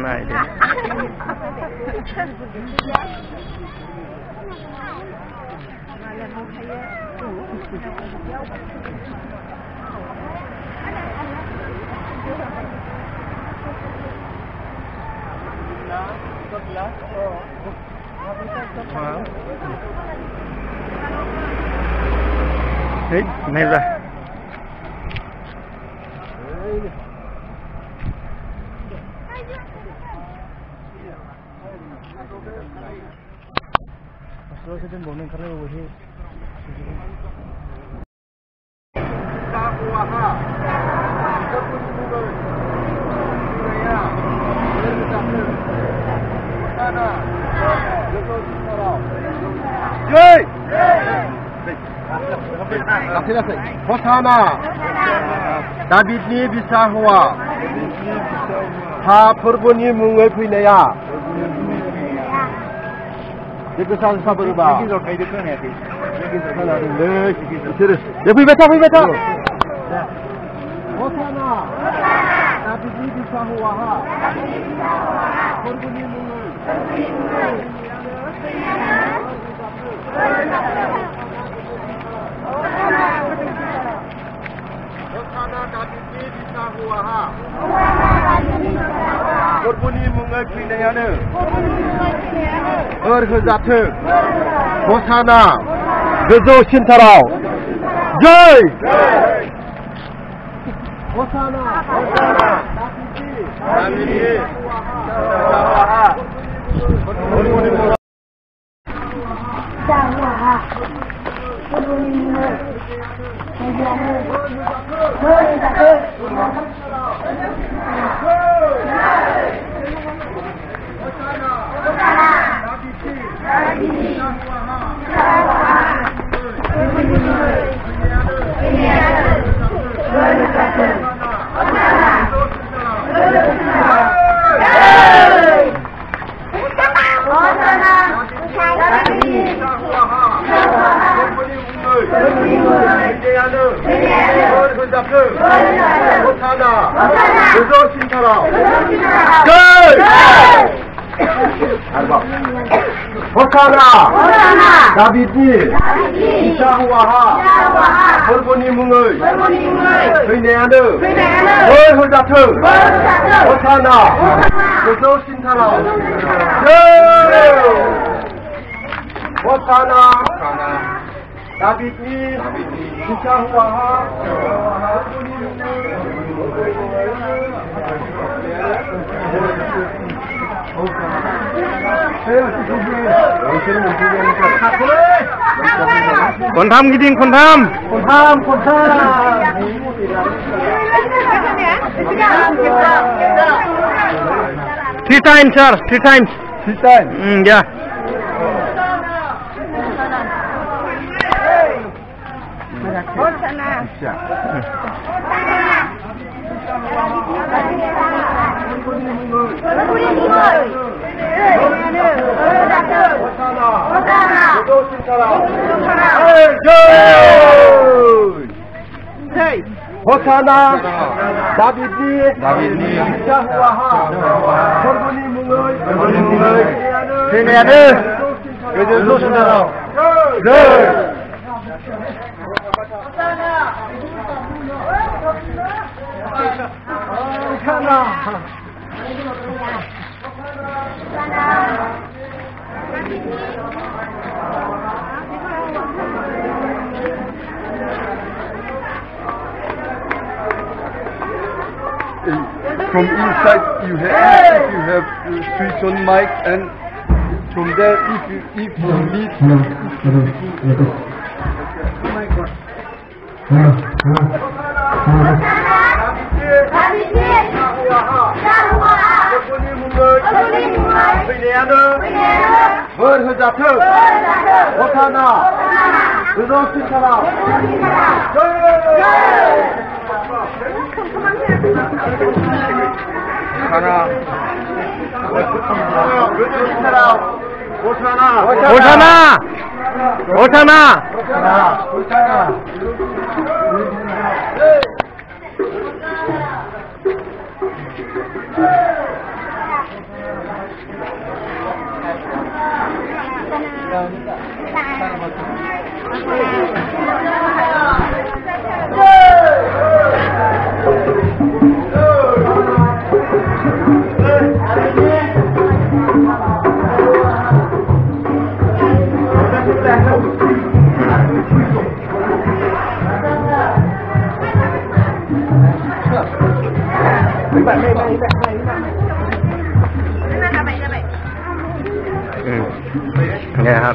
Này đi. Đấy, này rồi. Rồi sẽ đến 4 năm rồi hết. Hosana Davidni bisa hua ha forboni mungai fैनाया Dekesan sabarba fैबाय था Hosana Davidni bisa hua ha forboni mungai Davidni bisa hua ha Forboni mungai fैनायानो होजाथों Hosana गोजौसिनथाराव जय Hosana Davidni bisa hua ha Forboni mungai Hosana Davidni bisa hua ha forboni mungai fैनायानो होजाथों Hosana गोजौसिनथाराव Hosana Davidni bisa hua ha forboni Kon tham gidding kon tham. Three times sir, three times. Yeah. Hosana Davidni bisa hua ha forboni mungai fैनायानो गोजौसिनथाराव जय From inside you have switch on mic, and from there if you need होजाथों Hosana गोजौसिनथाराव गोजौसिनथाराव 오타나. Nghe hả?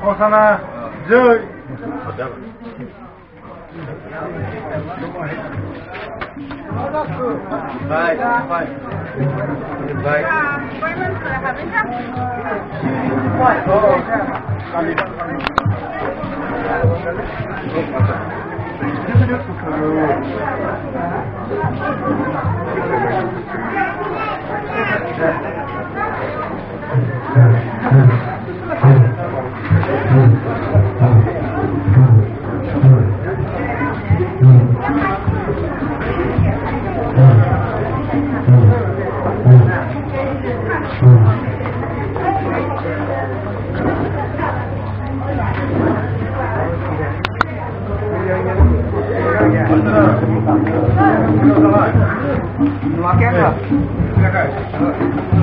Osana, Joy. Baik. Silakan.